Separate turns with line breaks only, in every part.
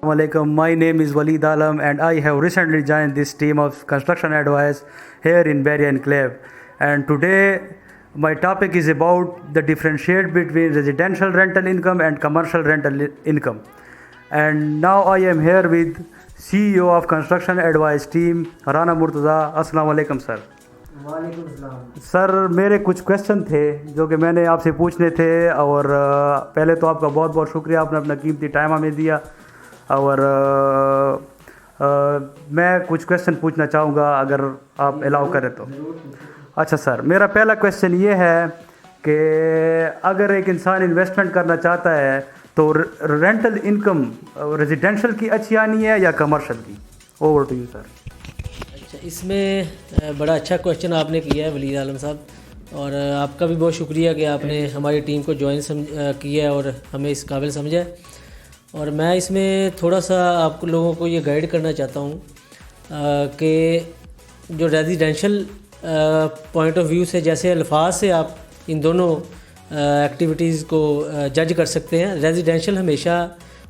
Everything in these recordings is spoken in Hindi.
Assalamualaikum. My name is Waleed Alam and I have recently joined this team of construction advice here in Barry Enclave. And today my topic is about the differentiate between residential rental income and commercial rental income. And now I am here with CEO of construction advice team Rana Murtaza. Assalamualaikum sir.
वालेकुम अस्सलाम।
सर मेरे कुछ क्वेश्चन थे जो कि मैंने आपसे पूछने थे और पहले तो आपका बहुत बहुत शुक्रिया, आपने अपना कीमती टाइम हमें दिया। और मैं कुछ क्वेश्चन पूछना चाहूँगा अगर आप अलाउ करें तो। अच्छा सर, मेरा पहला क्वेश्चन ये है कि अगर एक इंसान इन्वेस्टमेंट करना चाहता है तो रेंटल इनकम रेजिडेंशियल की अच्छी आनी है या कमर्शियल की? Over to you sir.
अच्छा, इसमें बड़ा अच्छा क्वेश्चन आपने किया है वलीद आलम साहब, और आपका भी बहुत शुक्रिया कि आपने हमारी टीम को ज्वाइन किया है और हमें इस काबिल समझा है। और मैं इसमें थोड़ा सा आप लोगों को ये गाइड करना चाहता हूँ कि जो रेजिडेंशियल पॉइंट ऑफ व्यू से, जैसे अल्फाज से आप इन दोनों एक्टिविटीज़ को जज कर सकते हैं। रेजिडेंशियल हमेशा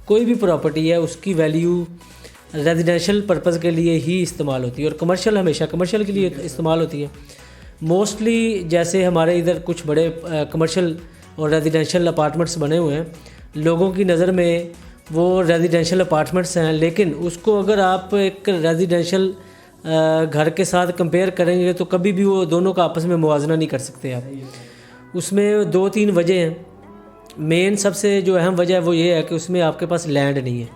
कोई भी प्रॉपर्टी है उसकी वैल्यू रेजिडेंशियल पर्पज़ के लिए ही इस्तेमाल होती है, और कमर्शियल हमेशा कमर्शियल के लिए इस्तेमाल होती है। मोस्टली जैसे हमारे इधर कुछ बड़े कमर्शियल और रेजिडेंशियल अपार्टमेंट्स बने हुए हैं, लोगों की नज़र में वो रेजिडेंशियल अपार्टमेंट्स हैं, लेकिन उसको अगर आप एक रेजिडेंशियल घर के साथ कंपेयर करेंगे तो कभी भी वो दोनों का आपस में मुवाजना नहीं कर सकते आप। उसमें 2-3 वजह हैं। मेन सबसे जो अहम वजह है वो ये है कि उसमें आपके पास लैंड नहीं है,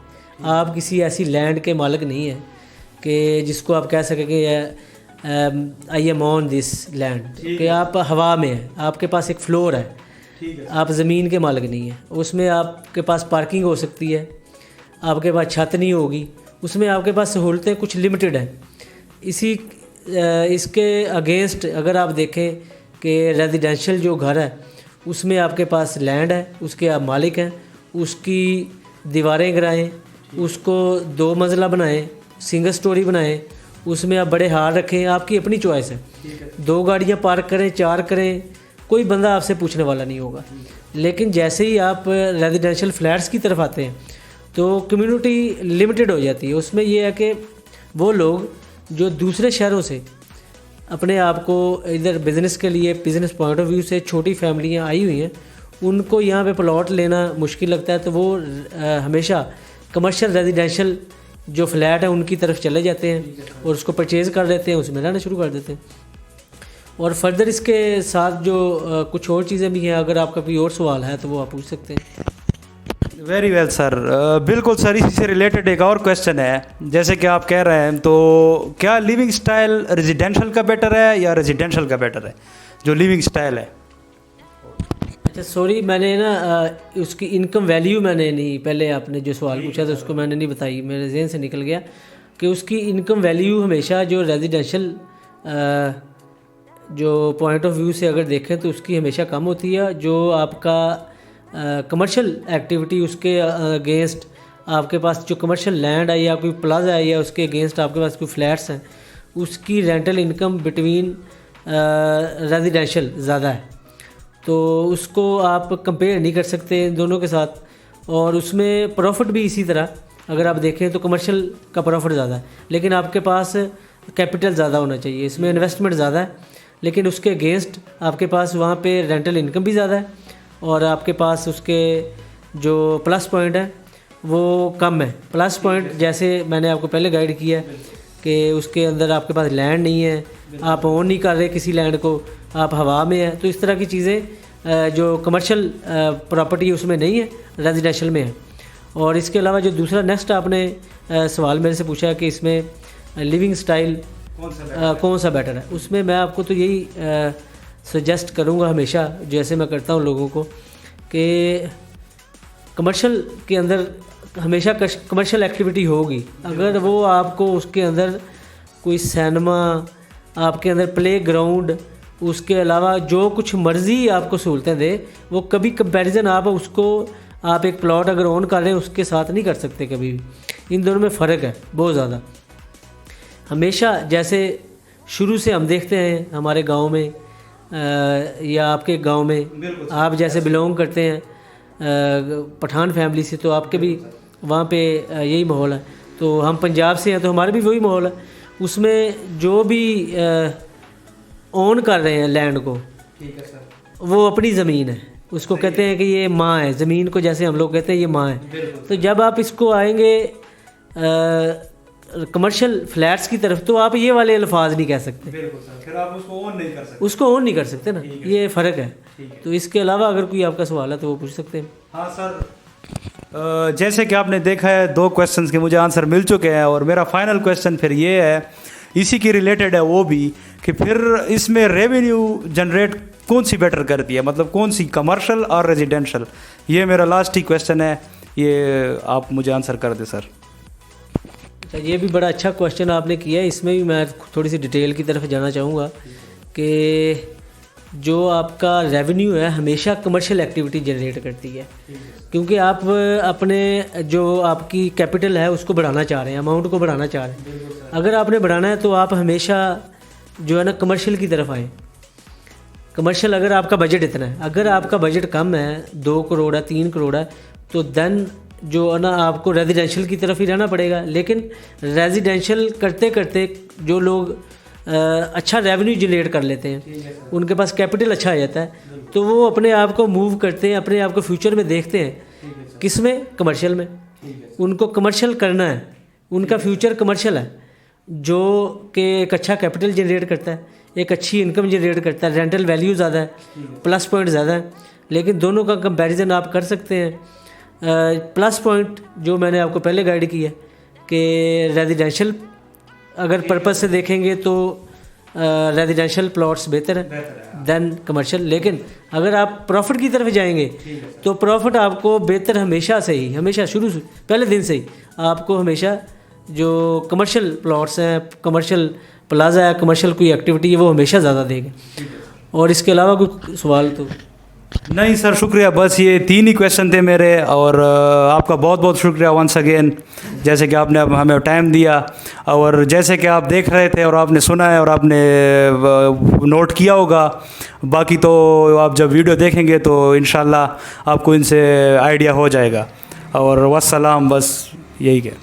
आप किसी ऐसी लैंड के मालिक नहीं हैं कि जिसको आप कह सकें कि I am on this land, कि आप हवा में हैं, आपके पास एक फ्लोर है, आप ज़मीन के मालिक नहीं हैं। उसमें आपके पास पार्किंग हो सकती है, आपके पास छत नहीं होगी, उसमें आपके पास सहूलतें कुछ लिमिटेड हैं। इसके अगेंस्ट अगर आप देखें कि रेजिडेंशियल जो घर है उसमें आपके पास लैंड है, उसके आप मालिक हैं, उसकी दीवारें गिराएं, उसको 2 मंजिला बनाएं, सिंगल स्टोरी बनाएं, उसमें आप बड़े हाल रखें, आपकी अपनी चॉइस है। 2 गाड़ियां पार्क करें, 4 करें, कोई बंदा आपसे पूछने वाला नहीं होगा। लेकिन जैसे ही आप रेजिडेंशियल फ्लैट्स की तरफ आते हैं तो कम्युनिटी लिमिटेड हो जाती है। उसमें यह है कि वो लोग जो दूसरे शहरों से अपने आप को इधर बिज़नेस के लिए, बिज़नेस पॉइंट ऑफ व्यू से छोटी फैमिलियाँ आई हुई हैं, उनको यहाँ पे प्लॉट लेना मुश्किल लगता है, तो वो हमेशा कमर्शियल रेजिडेंशियल जो फ्लैट है उनकी तरफ चले जाते हैं और उसको परचेज़ कर लेते हैं, उसमें रहना शुरू कर देते हैं। और फर्दर इसके साथ जो कुछ और चीज़ें भी हैं, अगर आपका कोई और सवाल है तो वो आप पूछ सकते हैं।
Very well sir. बिल्कुल सर, इसी से रिलेटेड एक और क्वेश्चन है। जैसे कि आप कह रहे हैं, तो क्या लिविंग स्टाइल रेजिडेंशियल का बेटर है या रेजिडेंशियल का बेटर है, जो लिविंग स्टाइल है?
अच्छा सॉरी, मैंने ना उसकी इनकम वैल्यू मैंने नहीं, पहले आपने जो सवाल पूछा था उसको मैंने नहीं बताई, मेरे जहन से निकल गया कि उसकी इनकम वैल्यू हमेशा जो रेजिडेंशियल जो पॉइंट ऑफ व्यू से अगर देखें तो उसकी हमेशा कम होती है। जो आपका कमर्शियल एक्टिविटी उसके अगेंस्ट आपके पास जो कमर्शियल लैंड है या कोई प्लाजा है या उसके अगेंस्ट आपके पास कोई फ्लैट्स हैं, उसकी रेंटल इनकम बिटवीन रेजिडेंशियल ज़्यादा है, तो उसको आप कंपेयर नहीं कर सकते इन दोनों के साथ। और उसमें प्रॉफिट भी इसी तरह अगर आप देखें तो कमर्शियल का प्रॉफिट ज़्यादा है, लेकिन आपके पास कैपिटल ज़्यादा होना चाहिए, इसमें इन्वेस्टमेंट ज़्यादा है, लेकिन उसके अगेंस्ट आपके पास वहाँ पे रेंटल इनकम भी ज़्यादा है और आपके पास उसके जो प्लस पॉइंट है वो कम है। प्लस पॉइंट जैसे मैंने आपको पहले गाइड किया है कि उसके अंदर आपके पास लैंड नहीं है, आप ओन नहीं कर रहे किसी लैंड को, आप हवा में है, तो इस तरह की चीज़ें जो कमर्शियल प्रॉपर्टी उसमें नहीं है, रेजिडेंशियल में है। और इसके अलावा जो दूसरा नेक्स्ट आपने सवाल मेरे से पूछा है कि इसमें लिविंग स्टाइल कौन सा बेटर है, उसमें मैं आपको तो यही सजेस्ट करूँगा हमेशा, जैसे मैं करता हूँ लोगों को, कि कमर्शियल के अंदर हमेशा कमर्शियल एक्टिविटी होगी। अगर वो आपको उसके अंदर कोई सिनेमा, आपके अंदर प्ले ग्राउंड, उसके अलावा जो कुछ मर्ज़ी आपको सहूलतें दे, वो कभी कंपैरिजन आप एक प्लॉट अगर ओन कर रहे हैं उसके साथ नहीं कर सकते कभी भी। इन दोनों में फ़र्क है बहुत ज़्यादा। हमेशा जैसे शुरू से हम देखते हैं हमारे गांव में या आपके गांव में, आप जैसे बिलोंग करते हैं पठान फैमिली से, तो आपके भी वहाँ पे यही माहौल है। तो हम पंजाब से हैं तो हमारे भी वही माहौल है। उसमें जो भी ओन कर रहे हैं लैंड को,
ठीक है सर,
वो अपनी ज़मीन है, उसको कहते हैं कि ये माँ है, ज़मीन को जैसे हम लोग कहते हैं ये माँ है। तो जब आप इसको आएंगे कमर्शियल फ्लैट्स की तरफ तो आप ये वाले अल्फाज नहीं कह सकते,
बिल्कुल सर, फिर आप उसको ओन नहीं कर सकते।
उसको ओन नहीं कर सकते ना, ये फ़र्क है। तो इसके अलावा अगर कोई आपका सवाल है तो वो पूछ सकते हैं।
हाँ सर, जैसे कि आपने देखा है 2 क्वेश्चंस के मुझे आंसर मिल चुके हैं, और मेरा फाइनल क्वेश्चन फिर ये है, इसी की रिलेटेड है वो भी, कि फिर इसमें रेवेन्यू जनरेट कौन सी बेटर करती है, मतलब कौन सी, कमर्शियल और रेजिडेंशियल? ये मेरा लास्ट ही क्वेश्चन है, ये आप मुझे आंसर कर दें सर।
अच्छा, ये भी बड़ा अच्छा क्वेश्चन आपने किया है। इसमें भी मैं थोड़ी सी डिटेल की तरफ जाना चाहूँगा कि जो आपका रेवेन्यू है हमेशा कमर्शियल एक्टिविटी जनरेट करती है, क्योंकि आप अपने जो आपकी कैपिटल है उसको बढ़ाना चाह रहे हैं, अमाउंट को बढ़ाना चाह रहे हैं। अगर आपने बढ़ाना है तो आप हमेशा जो है ना कमर्शियल की तरफ आए। कमर्शियल, अगर आपका बजट इतना है, अगर आपका बजट कम है, 2 करोड़ है, 3 करोड़ है, तो देन जो है ना आपको रेजिडेंशियल की तरफ ही रहना पड़ेगा। लेकिन रेजिडेंशियल करते करते जो लोग अच्छा रेवेन्यू जनरेट कर लेते हैं, उनके पास कैपिटल अच्छा आ जाता है, तो वो अपने आप को मूव करते हैं, अपने आप को फ्यूचर में देखते हैं, किस में, कमर्शियल में। उनको कमर्शियल करना है, उनका फ्यूचर कमर्शियल है, जो कि एक अच्छा कैपिटल जनरेट करता है, एक अच्छी इनकम जनरेट करता है, रेंटल वैल्यू ज़्यादा है, प्लस पॉइंट ज़्यादा है। लेकिन दोनों का कंपैरिजन आप कर सकते हैं। प्लस पॉइंट जो मैंने आपको पहले गाइड किया कि रेजिडेंशियल अगर पर्पस से देखेंगे तो रेजिडेंशियल प्लॉट्स बेहतर है देन कमर्शियल। लेकिन अगर आप प्रॉफिट की तरफ जाएंगे तो प्रॉफिट आपको बेहतर हमेशा से ही, हमेशा शुरू से पहले दिन से ही आपको हमेशा जो कमर्शियल प्लॉट्स हैं, कमर्शियल प्लाजा है, कमर्शियल कोई एक्टिविटी है, वो हमेशा ज़्यादा देगा। और इसके अलावा कोई सवाल तो
नहीं सर, शुक्रिया, बस ये 3 ही क्वेश्चन थे मेरे, और आपका बहुत बहुत शुक्रिया वंस अगेन, जैसे कि आपने हमें टाइम दिया, और जैसे कि आप देख रहे थे और आपने सुना है और आपने नोट किया होगा। बाकी तो आप जब वीडियो देखेंगे तो इंशाल्लाह आपको इनसे आइडिया हो जाएगा। और वस्सलाम, बस यही है।